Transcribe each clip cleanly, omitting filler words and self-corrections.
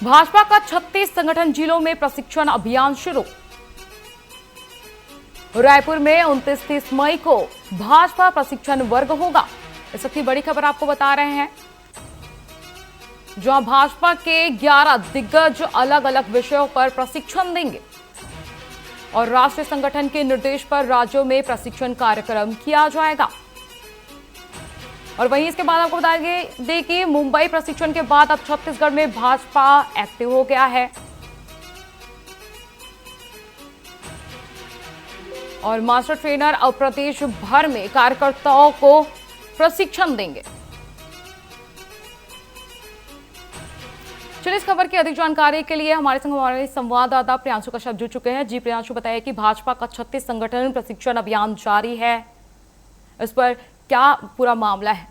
भाजपा का 36 संगठन जिलों में प्रशिक्षण अभियान शुरू। रायपुर में 29-30 मई को भाजपा प्रशिक्षण वर्ग होगा। इस वक्त की बड़ी खबर आपको बता रहे हैं, जहां भाजपा के 11 दिग्गज अलग अलग विषयों पर प्रशिक्षण देंगे और राष्ट्रीय संगठन के निर्देश पर राज्यों में प्रशिक्षण कार्यक्रम किया जाएगा। और वहीं इसके बाद आपको बता दें कि मुंबई प्रशिक्षण के बाद अब छत्तीसगढ़ में भाजपा एक्टिव हो गया है और मास्टर ट्रेनर अब प्रदेश भर में कार्यकर्ताओं को प्रशिक्षण देंगे। चलिए, इस खबर की अधिक जानकारी के लिए हमारे संग हमारे संवाददाता प्रियांशु कश्यप जुड़ चुके हैं। जी प्रियांशु, बताइए कि भाजपा का 36 संगठन प्रशिक्षण अभियान जारी है, इस पर क्या पूरा मामला है?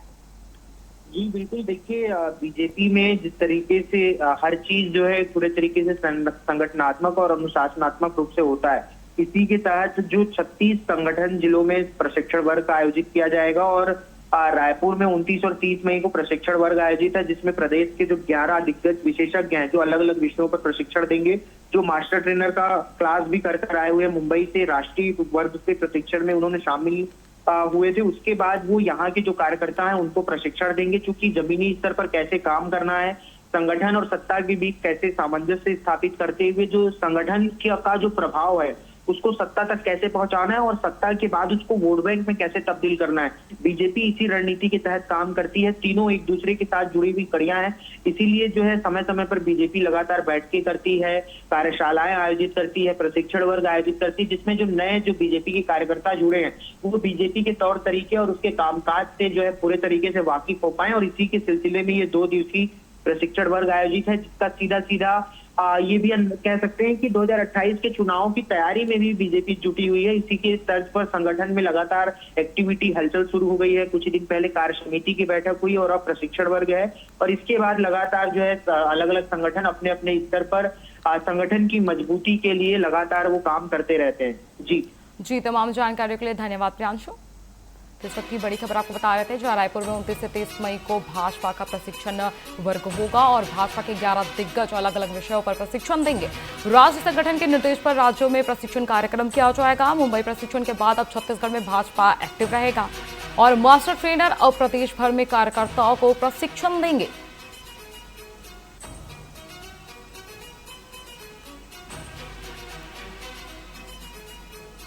जी बिल्कुल, देखिए बीजेपी में जिस तरीके से हर चीज जो है पूरे तरीके से संगठनात्मक और अनुशासनात्मक रूप से होता है, इसी के तहत जो 36 संगठन जिलों में प्रशिक्षण वर्ग आयोजित किया जाएगा और रायपुर में 29 और 30 मई को प्रशिक्षण वर्ग आयोजित है, जिसमें प्रदेश के जो 11 दिग्गज विशेषज्ञ हैं जो अलग अलग विषयों पर प्रशिक्षण देंगे। जो मास्टर ट्रेनर का क्लास भी कर आए हुए मुंबई से राष्ट्रीय वर्ग के प्रशिक्षण में उन्होंने शामिल हुए थे, उसके बाद वो यहाँ के जो कार्यकर्ता हैं उनको प्रशिक्षण देंगे, क्योंकि जमीनी स्तर पर कैसे काम करना है, संगठन और सत्ता के बीच कैसे सामंजस्य स्थापित करते हुए जो संगठन का जो प्रभाव है उसको सत्ता तक कैसे पहुंचाना है और सत्ता के बाद उसको वोट बैंक में कैसे तब्दील करना है। बीजेपी इसी रणनीति के तहत काम करती है, तीनों एक दूसरे के साथ जुड़ी हुई कड़ियां हैं, इसीलिए जो है समय समय पर बीजेपी लगातार बैठकें करती है, कार्यशालाएं आयोजित करती है, प्रशिक्षण वर्ग आयोजित करती है, जिसमें जो नए जो बीजेपी के कार्यकर्ता जुड़े हैं वो बीजेपी के तौर तरीके और उसके कामकाज से जो है पूरे तरीके से वाकिफ हो पाए। और इसी के सिलसिले में ये 2 दिवसीय प्रशिक्षण वर्ग आयोजित है, जिसका सीधा सीधा ये भी कह सकते हैं कि 2028 के चुनाव की तैयारी में भी बीजेपी जुटी हुई है। इसी के तर्ज पर संगठन में लगातार एक्टिविटी हलचल शुरू हो गई है। कुछ दिन पहले कार्य समिति की बैठक हुई और अब प्रशिक्षण वर्ग है और इसके बाद लगातार जो है अलग अलग संगठन अपने अपने स्तर पर संगठन की मजबूती के लिए लगातार वो काम करते रहते हैं। जी, तमाम जानकारियों के लिए धन्यवाद प्रियांशु। इस वक्त की बड़ी खबर आपको बता रहे थे, जहां रायपुर में 29 से 30 मई को भाजपा का प्रशिक्षण वर्ग होगा और भाजपा के 11 दिग्गज अलग अलग विषयों पर प्रशिक्षण देंगे। राष्ट्रीय संगठन के निर्देश पर राज्यों में प्रशिक्षण कार्यक्रम किया जाएगा। मुंबई प्रशिक्षण के बाद अब छत्तीसगढ़ में भाजपा एक्टिव रहेगा और मास्टर ट्रेनर अब प्रदेश भर में कार्यकर्ताओं को प्रशिक्षण देंगे।